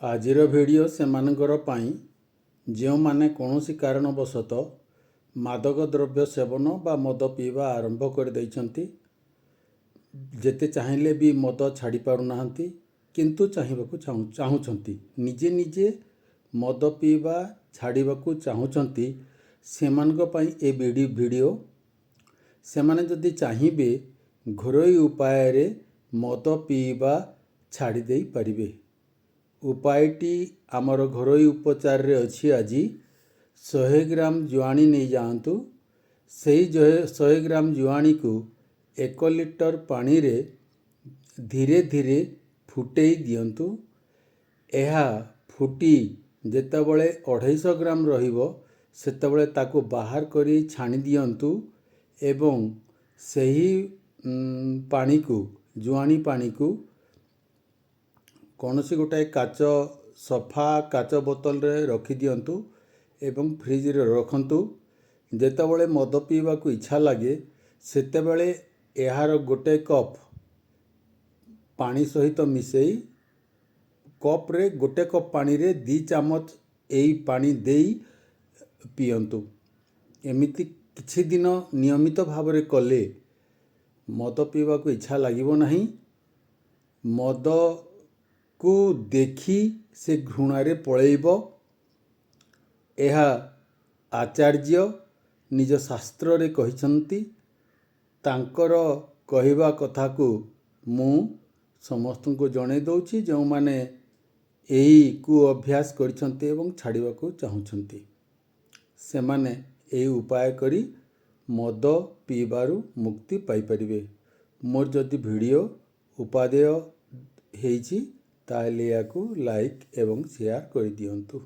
ଆଜିର ଭିଡ଼ିଓ ସେମାନଙ୍କର ପାଇଁ ଯେଉଁମାନେ କୌଣସି କାରଣବଶତଃ ମାଦକ ଦ୍ରବ୍ୟ ସେବନ ବା ମଦ ପିଇବା ଆରମ୍ଭ କରିଦେଇଛନ୍ତି। ଯେତେ ଚାହିଁଲେ ବି ମଦ ଛାଡ଼ି ପାରୁନାହାନ୍ତି, କିନ୍ତୁ ଚାହିଁବାକୁ ଚାହୁଁଛନ୍ତି, ନିଜେ ନିଜେ ମଦ ପିଇବା ଛାଡ଼ିବାକୁ ଚାହୁଁଛନ୍ତି। ସେମାନଙ୍କ ପାଇଁ ଏ ଭିଡ଼ିଓ। ସେମାନେ ଯଦି ଚାହିଁବେ ଘରୋଇ ଉପାୟରେ ମଦ ପିଇବା ଛାଡ଼ି ଦେଇପାରିବେ। ଉପାୟଟି ଆମର ଘରୋଇ ଉପଚାରରେ ଅଛି। ଆଜି 100 ଗ୍ରାମ ଜୁଆଣି ନେଇଯାଆନ୍ତୁ। ସେହି 100 ଗ୍ରାମ ଜୁଆଣିକୁ 1 ଲିଟର ପାଣିରେ ଧୀରେ ଧୀରେ ଫୁଟେଇ ଦିଅନ୍ତୁ। ଏହା ଫୁଟି ଯେତେବେଳେ 250 ଗ୍ରାମ ରହିବ, ସେତେବେଳେ ତାକୁ ବାହାର କରି ଛାଣି ଦିଅନ୍ତୁ ଏବଂ ସେହି ପାଣିକୁ, ଜୁଆଣି ପାଣିକୁ କୌଣସି ଗୋଟାଏ ସଫା କାଚ ବୋତଲରେ ରଖିଦିଅନ୍ତୁ ଏବଂ ଫ୍ରିଜରେ ରଖନ୍ତୁ। ଯେତେବେଳେ ମଦ ପିଇବାକୁ ଇଚ୍ଛା ଲାଗେ, ସେତେବେଳେ ଏହାର 1 କପ୍ ପାଣି ସହିତ ମିଶାଇ କପ୍ରେ 1 କପ୍ ପାଣିରେ 2 ଚାମଚ ଏହି ପାଣି ଦେଇ ପିଅନ୍ତୁ। ଏମିତି କିଛି ଦିନ ନିୟମିତ ଭାବରେ କଲେ ମଦ ପିଇବାକୁ ଇଚ୍ଛା ଲାଗିବ ନାହିଁ। ମଦକୁ ଦେଖି ସେ ଘୃଣାରେ ପଳେଇବ। ଏହା ଆଚାର୍ଯ୍ୟ ନିଜ ଶାସ୍ତ୍ରରେ କହିଛନ୍ତି। ତାଙ୍କର କହିବା କଥାକୁ ମୁଁ ସମସ୍ତଙ୍କୁ ଜଣାଇ ଦେଉଛି, ଯେଉଁମାନେ ଏହି କୁଅଭ୍ୟାସ କରିଛନ୍ତି ଏବଂ ଛାଡ଼ିବାକୁ ଚାହୁଁଛନ୍ତି। ସେମାନେ ଏହି ଉପାୟ କରି ମଦ ପିଇବାରୁ ମୁକ୍ତି ପାଇପାରିବେ। ମୋର ଯଦି ଭିଡ଼ିଓ ଉପାଦେୟ ହେଇଛି, ତାହେଲେ ଏହାକୁ ଲାଇକ୍ ଏବଂ ସେୟାର କରିଦିଅନ୍ତୁ।